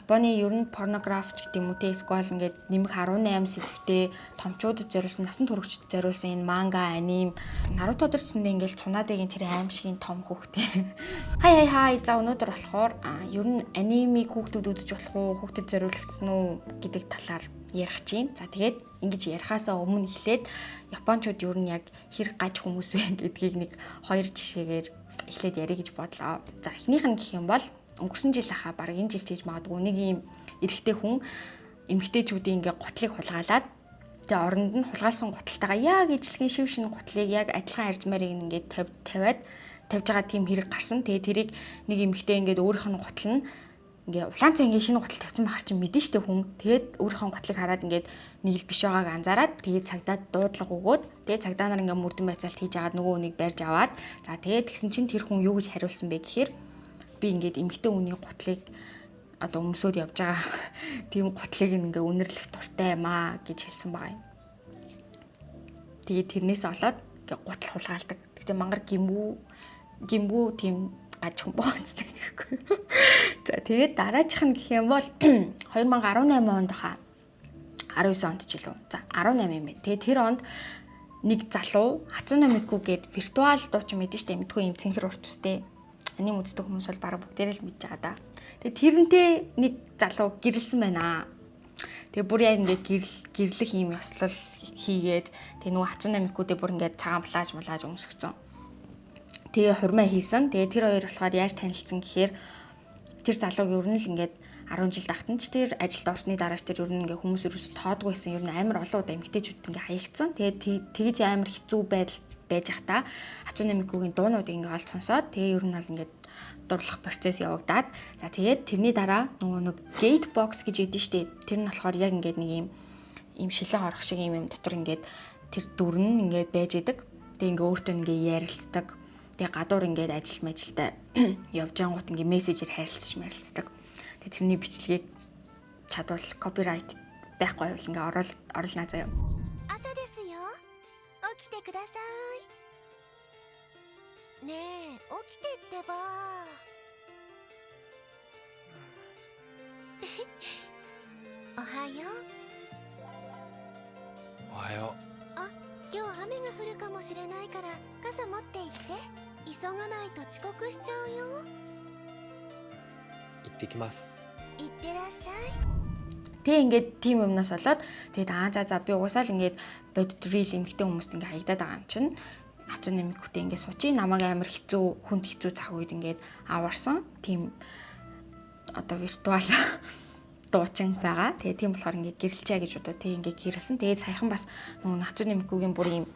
Японы ер нь порнограф гэдэг юм уу те эсвэл ингээд нэмэх 18 сэдвтэй томчуудад зориулсан насан туршид зориулсан энэ манга, аним, Наруто дээр ч ингээд Цунадагийн тэр аимшигын том хүүхдээ. Хай за өнөөдөр болохоор ер нь анимыг хүүхдүүд үзэж болох уу, хүүхдэд зориулагдсан уу гэдэг талаар ярих чинь. За тэгээд ингэж ярихаасаа өмнө эхлээд японочууд ер нь яг хэр гаж хүмүүс вэ гэдгийг нэг хоёр жишээгээр эхлээд ярих гэж бодлоо. За эхнийх нь гэх юм бол өнгөрсөн жил хаа баг энэ жил хийж магадгүй нэг юм эрэгтэй хүн эмэгтэйчүүдийн ингээ гутлыг хулгаалаад тэгээ оронд нь хулгаалсан гуталтайгаа яг ижлэгийн шив шинэ гутлыг яг адилхан арзмаарыг ингээ тавьж байгаа тийм хэрэг гарсан. Тэгээ тэрийг нэг эмэгтэй ингээ өөрийнх нь гутал нь ингээ улаан цай ингээ шинэ гутал тавьсан бахар чинь мэдэн штэ хүн. Тэгээд өөрийнхөө гутлыг хараад ингээ нэг л биш байгааг анзаараад тэгээд цагдаад дуудлага өгөөд тэгээд цагдаа нар ингээ мөрдөн байцаалт хийж агаад нөгөө хүнийг барьж аваад за тэгээд тэгсэн чинь тэр хүн юу гэж хариулсан бэ гэхээр би ингээд эмэгтэй хүний гутлыг одоо өмсөд явж байгаа. Тийм гутлыг ингээ үнэрлэх дуртай маа гэж хэлсэн байгаа юм. Тэгээд тэрнээс олоод ингээ гутал хулгаалдаг. Гэтэ мангар гимгүү тийм гажхан боонцдаг гэхгүй. За тэгээд дараачих нь гэх юм бол 2018 онд хаа 19 онд ч илүү. За 18 юм бэ. Тэгээд тэр онд нэг залуу Хацуна Мику гээд виртуал дуучин мэдэн штэ мэдгүй юм цэнхэр урт үстэй. Аним үздэг хүмүүс бол бараг бүгдээрээ л мэдж байгаа да. Тэгээ тэрнтэй нэг залуу гэрэлсэн байна. Тэгээ бүр яг ингээд гэрлэх юм ёслол хийгээд тэгээ нөгөө Хацуна Микудээ бүр ингээд цагаан плаж өмсгцэн. Тэгээ хурмаа хийсэн. Тэгээ тэр хоёр болохоор яаж танилцсан гэхээр тэр залууг ер нь л ингээд 10 жил тахтан ч тэр ажилд орсны дараач тэр ер нь ингээ хүмүүс ерөөсө тоодгүй байсан. Ер нь амар олон удаа эмгтээчүүд ингээ хаягдсан. Тэгээд тэгж амар хэцүү байдал байж ахта Хацуна Микугийн дуунууд ингээ олж сонсоод тэгээ ер нь бол ингээ дурлах процесс явагдаад за тэгээд тэрний дараа нөгөө нэг gate box гэж ядэн штэ. Тэр нь болохоор яг ингээ нэг юм шилэн орох шиг юм дотор ингээ тэр дүр нь ингээ байж идэг. Тэгээ ингээ өөртөө ингээ ярилцдаг. Тэгээ гадуур ингээ ажил мэжилтэй явж ангууд ингээ мессежээр харилцдаг. Тэгээ тэрний бичлэгийг чадвал копирайт байхгүй бол ингээ оруулнаа заяа. Аса дэсё. Оките кудасай. Нэ, окитеってば. Ohayou. Ohayou. 今日雨が降るかもしれないから傘持って行って。急がないと遅刻しちゃうよ。行ってきます。行ってらっしゃい。Тэгээ ингээд тийм юмнаас болоод тэгээд за би угсаал ингээд бодит real эмхтэй хүмүүст ингээд хаягдаад байгаа юм чинь Хацуна Микутэй ингээд суучих намайг амар хүнд хэцүү цаг үед ингээд аварсан тийм одоо виртуал дуучин байгаа. Тэгээ тийм болохоор ингээд гэрэлчээ гэж бодоо тэг ингээд гэрэлсэн. Тэгээд саяхан бас нөгөө Хацуна Микугийн бүр ийм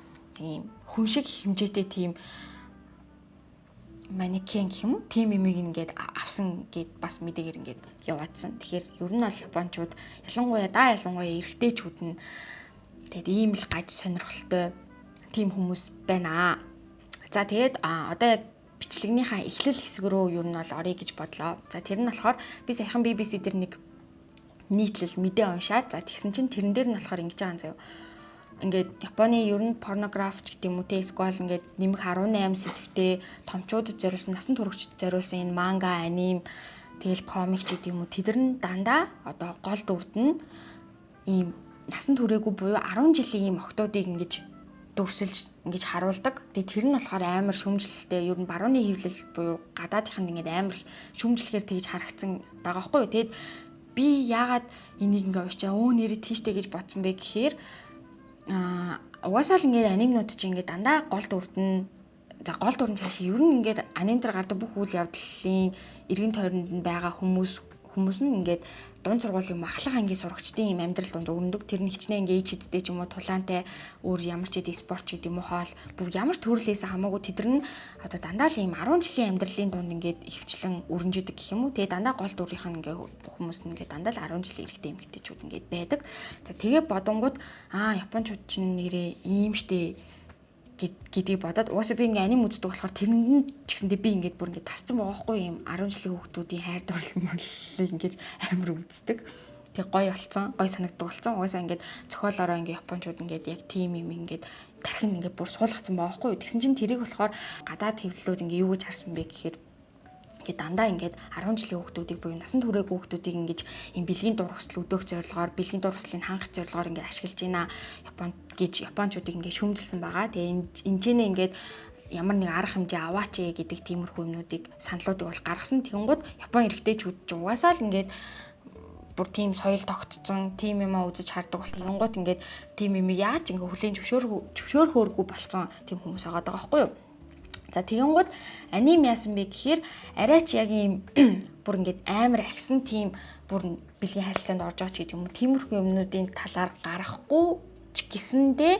хүн шиг хэмжээтэй тийм манекен гэх юм уу? Тим имийг ингээд авсан гэд бас мэдээгээр ингээд яваадсан. Тэгэхээр ер нь бол японочууд ялангуяа эрэгтэйчүүд нь тэгээд ийм л гаж сонирхолтой тим хүмүүс байна. За тэгээд одоо яг бичлэгнийхаа эхлэл хэсэг рүү ер нь бол орё гэж бодлоо. За тэр нь болохоор би саяхан BBC дээр нэг нийтлэл мэдээ уншаад за тэгсэн чинь тэрэн дээр нь болохоор ингэж байгаа юм заяа. Ингээд Японы ер нь порнограф гэдэг юм уу те эсвэл ингээд нэмэх 18 сэдвтэй томчуудад зориулсан насан туршид зориулсан энэ манга, аним, тэгэл комик гэдэг юм уу тэдэр нь дандаа одоо гол дүрд нь ийм насан туршаагүй буюу 10 жилийн ийм охтуудыг ингэж дүрсэлж ингэж харуулдаг. Тэгээ тэр нь болохоор амар шүмжлэлтэй ер нь барууны хөвлөл буюу гадаадынх нь ингээд амар шүмжлэхээр тэгж харагдсан байгаа байхгүй юу. Тэгэд би яагаад энийг ингээ уучаа нэрээ тийштэй гэж бодсон бэ гэхээр угаасаа л ингээд анимнууд чинь ингээд дандаа гол дүрд нь цааш ер нь ингээд аним дээр гардаг бүх үйл явдлын эргэн тойронд нь байгаа хүмүүс нь ингээд дунд сургуулийн ахлах ангийн сурагчдын юм амьдрал донд өрнөдөг. Тэр нь хичнээн ингээд чидтэй ч юм уу тулаантай өөр ямар ч хэдий спорт ч гэдэг юм уу хоол бүх ямар ч төрлөөс хамаагүй тэдэр нь одоо дандаа л ийм 10 жилийн амьдралын дунд ингээд ихвчлэн өрнжидэг гэх юм уу. Тэгээ дандаа гол дүрийнх нь ингээд хүмүүс нь ингээд дандаа л 10 жилийн эрэгтэй эмэгтэйчүүд ингээд байдаг. За тэгээ бодонгууд японочууд чинь нэрээ ийм штэ гэдгийг бодоод уусаа би ингээ аним үздэг болохоор тэрэнд ч гэсэндээ би ингээд бүр ингээд тасцсан байгаа хгүй юм 10 жилийн хүүхдүүдийн хайр дурлалыг ингээд амар үздэг. Тэг гоё болцсон, гоё санагддаг болцсон. Угаасаа ингээд зохиолоороо ингээ японочууд ингээд яг тим юм ингээд тархин ингээд бүр суулгацсан байгаа хгүй. Тэгсэн чинь тэрийг болохоор гадаад хэвлэлүүд ингээ юу гэж харсан бэ гэхээр ингээд дандаа ингээд 10 жилийн хүүхдүүдийг буюу насан туршаагүй хүүхдүүдийг ингэж юм бэлгийн дургасл өдөөх зорилгоор бэлгийн дургаслыг хангах зорилгоор ингээд ашиглаж байна. Японочдыг ингээд шүүмжилсэн байгаа. Тэгээ энэчнээ ингээд ямар нэг арга хэмжээ аваач гэдэг тиймэрхүү юмнуудыг саналуудыг бол гаргасан. Тэгэнгუთ Япон эрэгтэйчүүд ч угаасаа л ингээд бүр тийм соёл тогтцсон, тийм юм үзэж хардаг бол тэгэнгუთ ингээд тийм юм яаж ингээд хүлээн зөвшөөрөхөөргүй болцсон тийм хүмүүс байгаа даа байхгүй юу? За тэгэнгუთ аним яасан бэ гэхээр арайч яг ийм бүр ингээд амар агсан тийм бүр бэлгийн харилцаанд орж байгаа ч гэдэг юм уу. Тиймэрхүү юмнуудын талаар гарахгүй ч гэсэндээ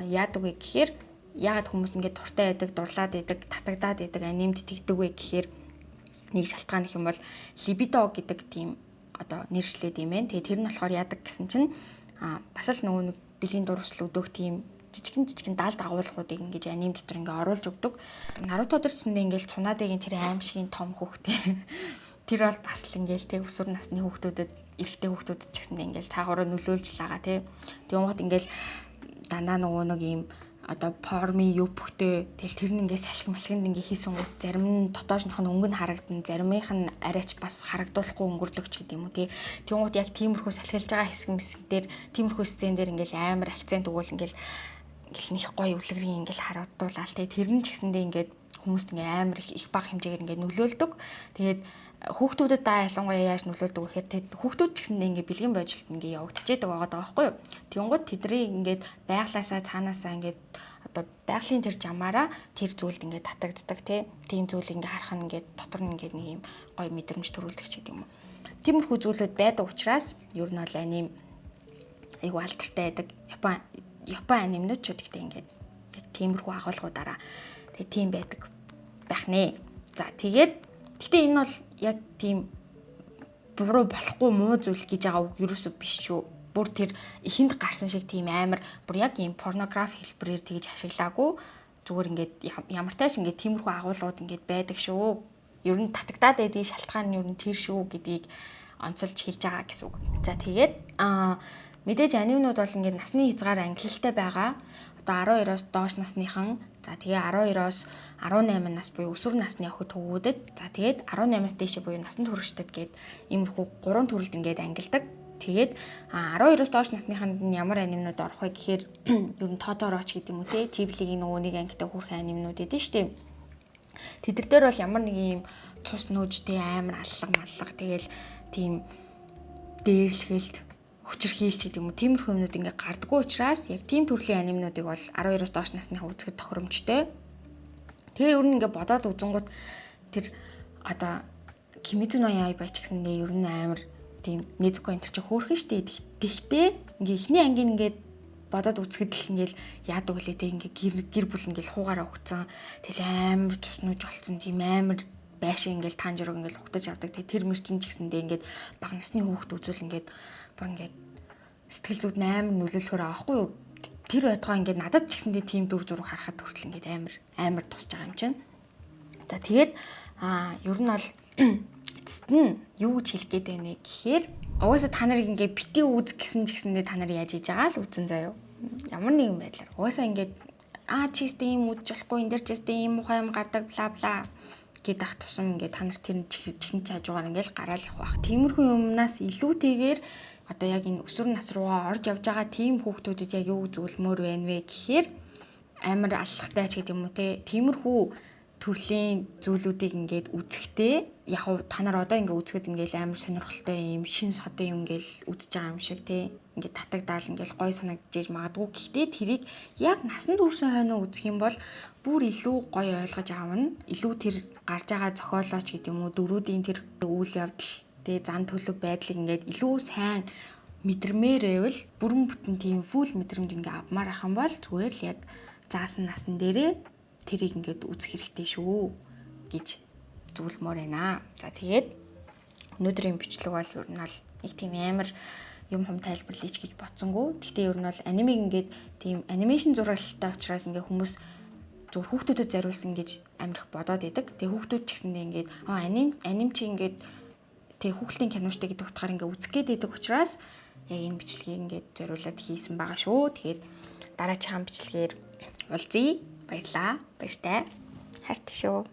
яадаг вэ гэхээр яагаад хүмүүс ингээд дуртай байдаг, дурлаад байдаг, татагдаад байдаг, анимд тэгдэг вэ гэхээр нэг шалтгаан гэх юм бол либидо гэдэг тийм одоо нэршлээд юм байна. Тэгээ тэр нь болохоор яадаг гэсэн чинь бас л нөгөө нэг бэлгийн дурсал өдөөх тийм жижигэн даалд агуулгуудыг ингэж аним дотор ингээ оруулж өгдөг. Наруто дэрчсэндээ ингээл цунадыгийн тэр аимшигын том хүүхдээ тэр бол бас л ингээл тэг өсвөр насны хүүхдүүдэд эрэгтэй хүүхдүүдэд ч гэсэндээ ингээл цаагаараа нөлөөлж лаага тий. Тэгвэл ингээл дандаа нөгөө нэг юм одоо форми юпхтэй тэгэл тэр нь ингээ салхи малхинд ингээ хийсэн гут зарим нь дотоошнох нь өнгө нь харагдан заримынх нь арайч бас харагдуулахгүй өнгөрдөг ч гэдэг юм уу тий. Тэгвэл яг тиймэрхүү салхилж байгаа хэсэг дээр тиймэрхүү сцен дээр ингээл амар акцент өгвөл ингээл нэх гоё үлгэрийн ингээл харуулдуулаад тий. Тэр нь ч гэсэндээ ингээд хүмүүст ингээ амар их бага хэмжээгээр ингээ нөлөөлдөг. Тэгээд хүүхдүүдэд ялангуяа яаж нөлөөлдөг вэ гэхээр хүүхдүүд ч гэсэндээ ингээ бэлгийн божилт ингээ явагдчихэдэг байгаа даа байхгүй юу. Тэнгууд тэдний ингээд байглаасаа цаанаасаа ингээд одоо байгалийн тэр жамаараа тэр зүйлд ингээ татагддаг тийм зүйл ингээ харах нь ингээ дотор нь ингээ нэг юм гоё мэдрэмж төрүүлдэг ч гэдэг юм уу. Тиймэрхүү зүйлүүд байдаг учраас ер нь бол аним айгу алдартай байдаг. Япон анимнууд ч үгтэй ингээд яг тиймэрхүү агуулгуудаараа тэгээ тийм байдаг байх нэ. За тэгээд гэтээ энэ бол яг тийм буруу болохгүй муу зүйл гэж байгаа үг ерөөсөө биш шүү. Бүр тэр ихэнд гарсан шиг тийм амар бүр яг ийм порнографи хэлбэрээр тэгж ашиглаагүй. Зүгээр ингээд ямар тааш ингээд тиймэрхүү агуулгууд ингээд байдаг шүү. Ер нь татагдаад байдгийн шалтгаан нь ер нь тэр шүү гэдгийг онцолж хэлж байгаа гэсэн үг. За тэгээд мэдээж анимнууд бол ингээд насны хязгаар ангилалтай байгаа. Одоо 12-оос доош насныхан, за тэгээ 12-оос 18 нас буюу өсвөр насны охид хөвгүүдэд, за тэгээд 18-аас дээш буюу насан туршидад гээд иймэрхүү 3 төрөлд ингээд ангилдаг. Тэгээд 12-оос доош насныханд нь ямар анимнууд орох вэ гэхээр ер нь Тотороч гэдэг юм уу те, Ghibli-ийн нөгөө нэг ангитай хүрхэн анимнууд эдэн штэ. Тэдэр дээр бол ямар нэг юм цус нүүжтэй амар аллаг маллаг тэгэл тийм дээрлэхэлт хүчирхийлч гэдэг юм уу тиймэрхүү юмнууд ингээ гардггүй учраас яг тийм төрлийн анимнуудыг бол 12-оос доош насныхаа үзэхэд тохиромжтой. Тэгээ ер нь ингээ бодоод үзэнгүүт тэр одоо Kimetsu no Yaiba ч гэсэндээ ер нь амар тийм Nezuko энэ ч хөөрхөн штэ. Тэгтээ ингээ эхний ангийн ингээ бодоод үзэхэд л ингээл яадаг үлээ те ингээ гэр бүл ингээл хуугаараа өгцөн. Тэгэл амар туснууж болцсон тийм амар байшин ингээл танжирог ингээл угтаж авдаг. Тэр мөрчин ч гэсэндээ ингээд бага насны хүүхд үзүүл ингээд бүр ингээд сэтгэл зүйд амар нөлөөлөхөр аахгүй юу. Тэр байтугай ингээд надад ч гэсэндээ тийм дүр зураг харахад хүртэл ингээд амар тусч байгаа юм чинь. За тэгээд ер нь бол эцэст нь юу гэж хэлэх гээд байна гэхээр угаасаа та нарыг ингээд бити үз гэсэн ч гэсэндээ та нар яаж хийж байгаа л үзэн заяа. Ямар нэгэн байдлаар угаасаа ингээд чистэй юм үзэж болохгүй энэ дэр чистэй юм ухаан юм гардаг бла бла гээд ах тусам ингээд та нар тэр чихэн чаажуугаар ингээд гараал явах байх. Тиймэрхүү юмнаас илүүтэйгээр одоо яг энэ өсвөр нас руугаа орж явж байгаа тийм хүүхдүүдэд яг юу зөвлөмөр байна вэ гэхээр амар аллахтай ч гэдэг юм уу те. Тиймэрхүү төрлийн зүйлүүдийг ингээд үзэхдээ яг та нар одоо ингээд үзэхэд ингээд амар сонирхолтой юм шин содын юм ингээд үзэж байгаа юм шиг те. Ингээд татагдаал ингээд гой санагдаж магадгүй. Гэхдээ тэрийг яг насанд хүрсэн хойноо үзэх юм бол бүр илүү гоё ойлгож аавна. Илүү тэр гарч байгаа зохиолооч гэдэг юм уу дөрүүдийн тэр үйл явдал тэгээ зан төлөв байдлыг ингээд илүү сайн мэдрэмээр байвал бүрэн бүтэн тийм фул мэдрэмж ингээд авмаар ах юм бол зүгээр л яг заасан насн дээрээ тэрийг ингээд үзэх хэрэгтэй шүү гэж зөвлөмөр байна. За тэгээд өнөөдрийн бичлэг бол ер нь бол нэг тийм амар юм тайлбарлаач гэж бодсонгүй. Гэхдээ ер нь бол анимыг ингээд тийм анимашн зурагтай учраас ингээд хүмүүс зөв хүүхдүүдэд зориулсан гэж амирх бодоод идэг. Тэгээ хүүхдүүд ч гэсэндээ ингээд аним чи ингээд тэг хүүхдийн киноштэй гэдэг утгаар ингээд үзэх гээд байдаг учраас яг энэ бичлэгийг ингээд зориулаад хийсэн байгаа шүү. Тэгээд дараагийн бичлэгээр уулзъя. Баярлаа. Баяртай. Хайртай шүү.